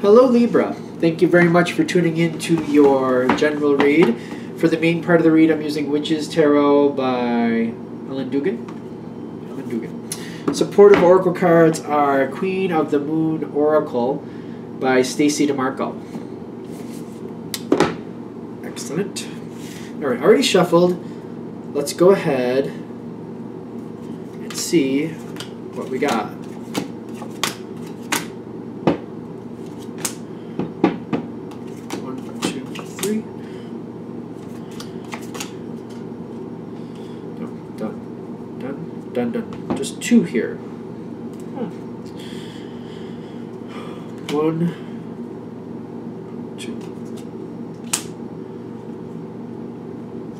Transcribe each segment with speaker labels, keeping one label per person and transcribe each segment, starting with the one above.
Speaker 1: Hello Libra, thank you very much for tuning in to your general read. For the main part of the read, I'm using Witches Tarot by Ellen Dugan. Supportive oracle cards are Queen of the Moon Oracle by Stacy DeMarco. Excellent. Alright, already shuffled. Let's go ahead and see what we got. Done. Just two here. One, two.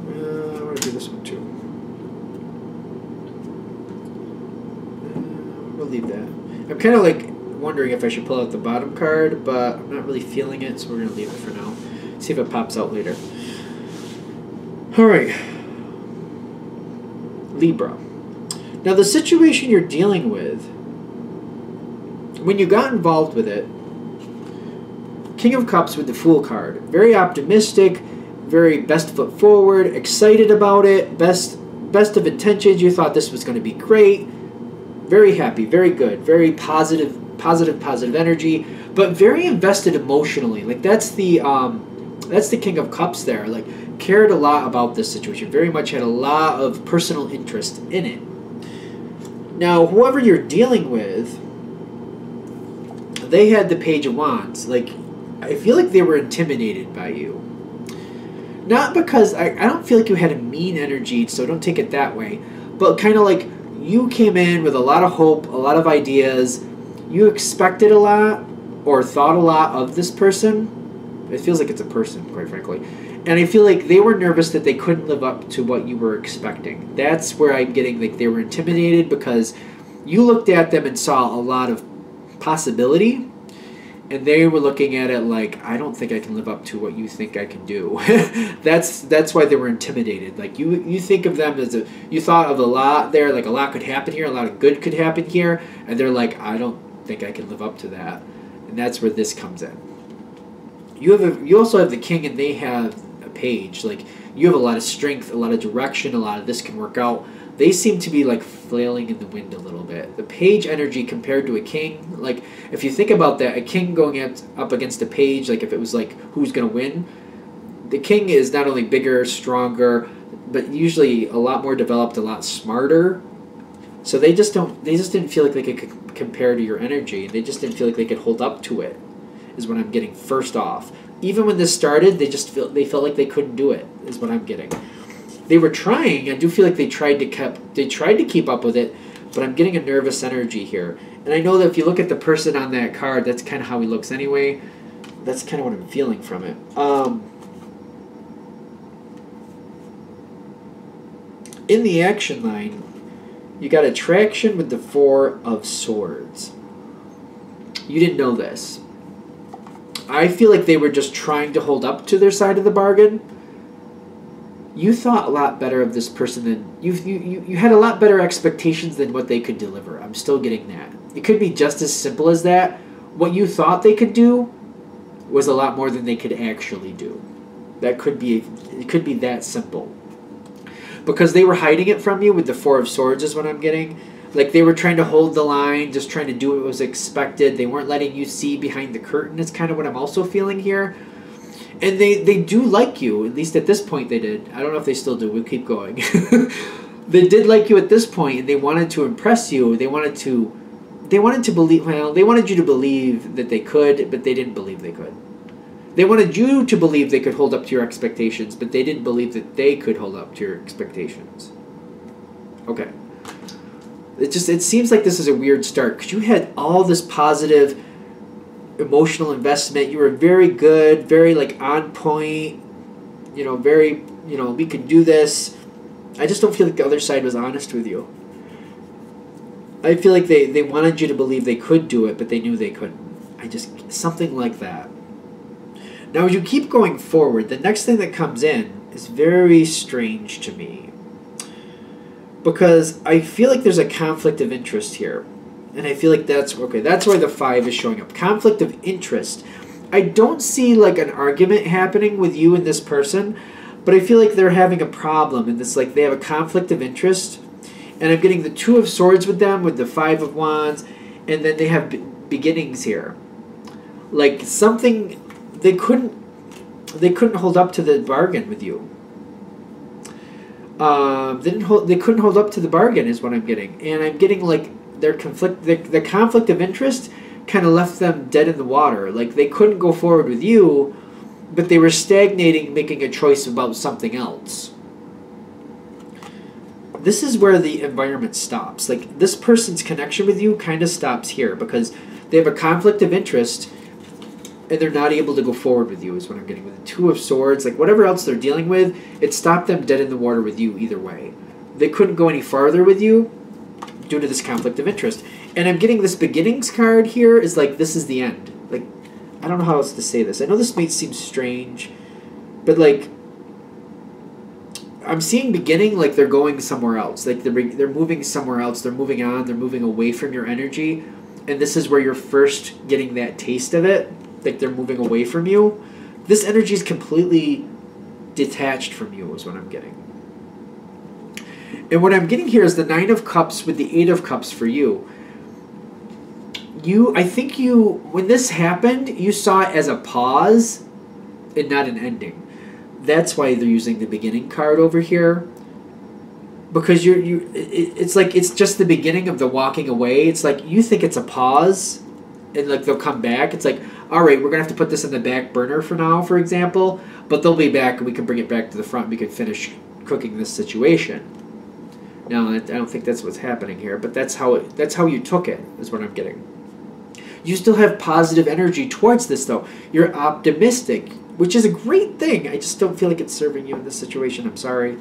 Speaker 1: I want to do this one too. We'll leave that. I'm kind of like wondering if I should pull out the bottom card, but I'm not really feeling it, so we're going to leave it for now. See if it pops out later. Alright. Libra. Now, the situation you're dealing with, when you got involved with it, King of Cups with the Fool card. Very optimistic, very best foot forward, excited about it, best of intentions. You thought this was going to be great. Very happy, very good, very positive energy, but very invested emotionally. Like that's the King of Cups there. Like cared a lot about this situation. Very much had a lot of personal interest in it. Now, whoever you're dealing with, they had the Page of Wands. Like, I feel like they were intimidated by you. Not because, I don't feel like you had a mean energy, so don't take it that way. But kind of like, you came in with a lot of hope, a lot of ideas. You expected a lot, or thought a lot of this person. It feels like it's a person, quite frankly. And I feel like they were nervous that they couldn't live up to what you were expecting. That's where I'm getting, like, they were intimidated because you looked at them and saw a lot of possibility, and they were looking at it like, I don't think I can live up to what you think I can do. That's why they were intimidated. Like, you think of them as you thought of a lot there, like a lot could happen here, a lot of good could happen here, and they're like, I don't think I can live up to that. And that's where this comes in. You also have the King, and they have a Page. Like, you have a lot of strength, a lot of direction, a lot of this can work out. They seem to be like flailing in the wind a little bit. The Page energy compared to a King, like if you think about that, a King going up against a Page, like if it was like who's going to win, the King is not only bigger, stronger, but usually a lot more developed, a lot smarter. So they just didn't feel like they could compare to your energy, and they just didn't feel like they could hold up to it. Is what I'm getting first off. Even when this started, they felt like they couldn't do it. Is what I'm getting. They were trying. I do feel like they tried to keep up with it, but I'm getting a nervous energy here. And I know that if you look at the person on that card, that's kind of how he looks anyway. That's kind of what I'm feeling from it. In the action line, you got attraction with the Four of Swords. You didn't know this. I feel like they were just trying to hold up to their side of the bargain. You thought a lot better of this person than you had a lot better expectations than what they could deliver. I'm still getting that. It could be just as simple as that. What you thought they could do was a lot more than they could actually do. It could be that simple. Because they were hiding it from you with the Four of Swords is what I'm getting. Like they were trying to hold the line, just trying to do what was expected. They weren't letting you see behind the curtain. It's kind of what I'm also feeling here. And they do like you, at least at this point they did. I don't know if they still do. We'll keep going. They did like you at this point, and they wanted to impress you. They wanted to believe, well, they wanted you to believe that they could, but they didn't believe they could. They wanted you to believe they could hold up to your expectations, but they didn't believe that they could hold up to your expectations. Okay. It seems like this is a weird start because you had all this positive emotional investment. You were very good, very like on point, very, we could do this. I just don't feel like the other side was honest with you. I feel like they wanted you to believe they could do it, but they knew they couldn't. Something like that. Now, as you keep going forward, the next thing that comes in is very strange to me. Because I feel like there's a conflict of interest here. And I feel like that's, okay, that's why the 5 is showing up. Conflict of interest. I don't see like an argument happening with you and this person, but I feel like they're having a problem in this, like they have a conflict of interest. And I'm getting the 2 of Swords with them, with the 5 of Wands, and then they have beginnings here. Like something, they couldn't hold up to the bargain with you. They couldn't hold up to the bargain is what I'm getting. And I'm getting like their conflict, the conflict of interest kind of left them dead in the water. Like they couldn't go forward with you, but they were stagnating, making a choice about something else. This is where the environment stops. Like this person's connection with you kind of stops here because they have a conflict of interest and they're not able to go forward with you is what I'm getting with the 2 of Swords. Like whatever else they're dealing with, it stopped them dead in the water with you either way. They couldn't go any farther with you due to this conflict of interest. And I'm getting this beginnings card here is like this is the end. Like I don't know how else to say this. I know this may seem strange, but like I'm seeing beginning like they're going somewhere else. Like they're moving somewhere else. They're moving on. They're moving away from your energy. And this is where you're first getting that taste of it. Like they're moving away from you. This energy is completely detached from you is what I'm getting. And what I'm getting here is the 9 of Cups with the 8 of Cups for you. I think when this happened, you saw it as a pause and not an ending. That's why they're using the beginning card over here. Because it's like it's just the beginning of the walking away. It's like you think it's a pause and like they'll come back. It's like, all right, we're going to have to put this in the back burner for now, for example. But they'll be back and we can bring it back to the front and we can finish cooking this situation. Now, I don't think that's what's happening here, but that's how you took it, is what I'm getting. You still have positive energy towards this, though. You're optimistic, which is a great thing. I just don't feel like it's serving you in this situation. I'm sorry.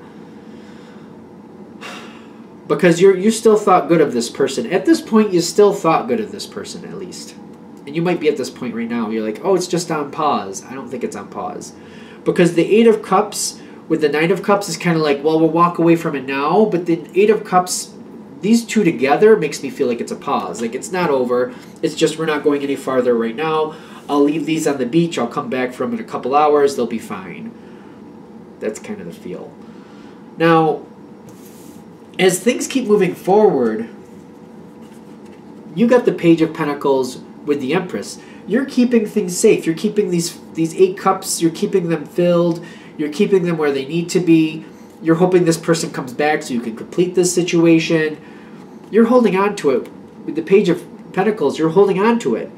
Speaker 1: Because you still thought good of this person. At this point, you still thought good of this person, at least. And you might be at this point right now. You're like, oh, it's just on pause. I don't think it's on pause. Because the 8 of Cups with the 9 of Cups is kind of like, well, we'll walk away from it now. But the 8 of Cups, these two together makes me feel like it's a pause. Like it's not over. It's just we're not going any farther right now. I'll leave these on the beach. I'll come back from in a couple hours. They'll be fine. That's kind of the feel. Now, as things keep moving forward, you got the Page of Pentacles with the Empress. You're keeping things safe. You're keeping these 8 cups. You're keeping them filled. You're keeping them where they need to be. You're hoping this person comes back so you can complete this situation. You're holding on to it. With the Page of Pentacles, you're holding on to it.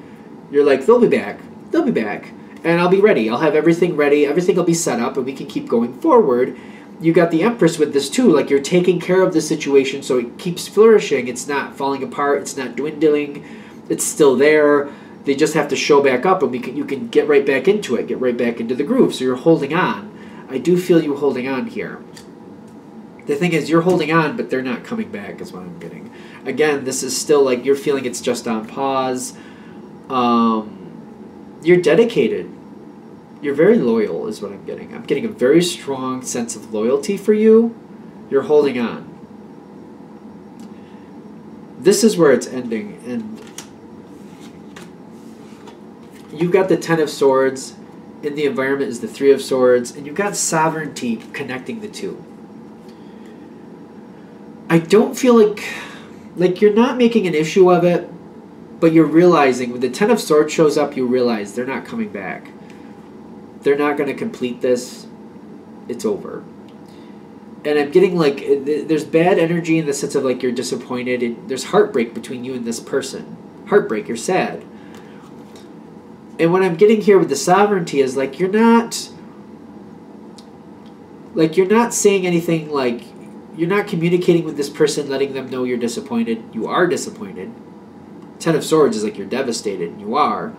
Speaker 1: You're like, they'll be back. They'll be back. And I'll be ready. I'll have everything ready. Everything will be set up and we can keep going forward. You got the Empress with this too. Like you're taking care of the situation so it keeps flourishing. It's not falling apart. It's not dwindling. It's still there. They just have to show back up and you can get right back into it. Get right back into the groove. So you're holding on. I do feel you holding on here. The thing is, you're holding on, but they're not coming back is what I'm getting. Again, this is still like you're feeling it's just on pause. You're dedicated. You're very loyal is what I'm getting. I'm getting a very strong sense of loyalty for you. You're holding on. This is where it's ending. And you've got the 10 of Swords. In the environment is the 3 of Swords. And you've got sovereignty connecting the two. I don't feel like you're not making an issue of it, but you're realizing when the 10 of Swords shows up, you realize they're not coming back. They're not going to complete this. It's over. And I'm getting like, there's bad energy in the sense of like you're disappointed. There's heartbreak between you and this person. Heartbreak, you're sad. And what I'm getting here with the sovereignty is like you're not saying anything like, you're not communicating with this person, letting them know you're disappointed. You are disappointed. 10 of Swords is like you're devastated. You are.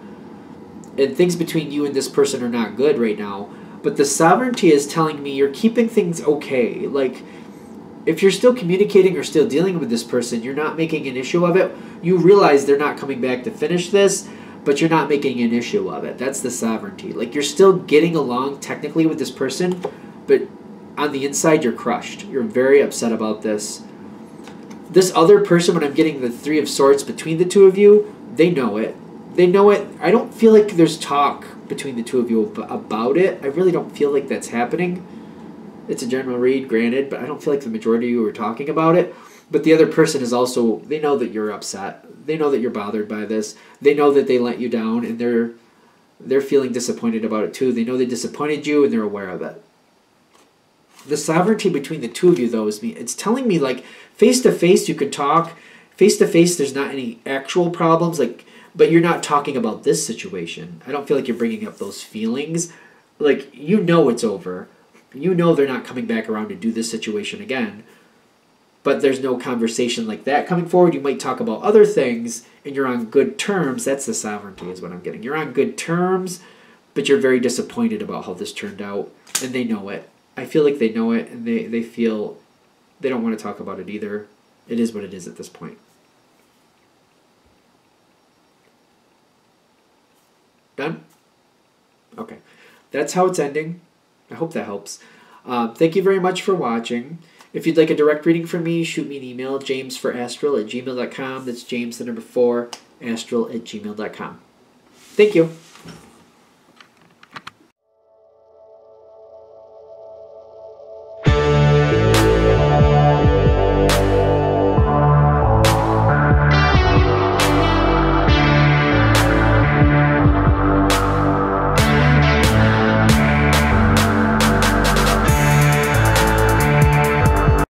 Speaker 1: And things between you and this person are not good right now. But the sovereignty is telling me you're keeping things okay. Like, if you're still communicating or still dealing with this person, you're not making an issue of it. You realize they're not coming back to finish this, but you're not making an issue of it. That's the sovereignty. Like, you're still getting along technically with this person, but on the inside, you're crushed. You're very upset about this. This other person, when I'm getting the Three of Swords between the two of you, they know it. They know it. I don't feel like there's talk between the two of you about it. I really don't feel like that's happening. It's a general read, granted, but I don't feel like the majority of you are talking about it. But the other person is also, they know that you're upset. They know that you're bothered by this. They know that they let you down, and they're feeling disappointed about it too. They know they disappointed you, and they're aware of it. The sovereignty between the two of you, though, it's telling me, like, face-to-face you could talk. Face-to-face there's not any actual problems, like, but you're not talking about this situation. I don't feel like you're bringing up those feelings. Like, you know it's over. You know they're not coming back around to do this situation again. But there's no conversation like that coming forward. You might talk about other things, and you're on good terms. That's the sovereignty is what I'm getting. You're on good terms, but you're very disappointed about how this turned out, and they know it. I feel like they know it, and they feel they don't want to talk about it either. It is what it is at this point. Done? Okay. That's how it's ending. I hope that helps. Thank you very much for watching. If you'd like a direct reading from me, shoot me an email, jamesforastral@gmail.com. That's James, the number 4, astral@gmail.com. Thank you.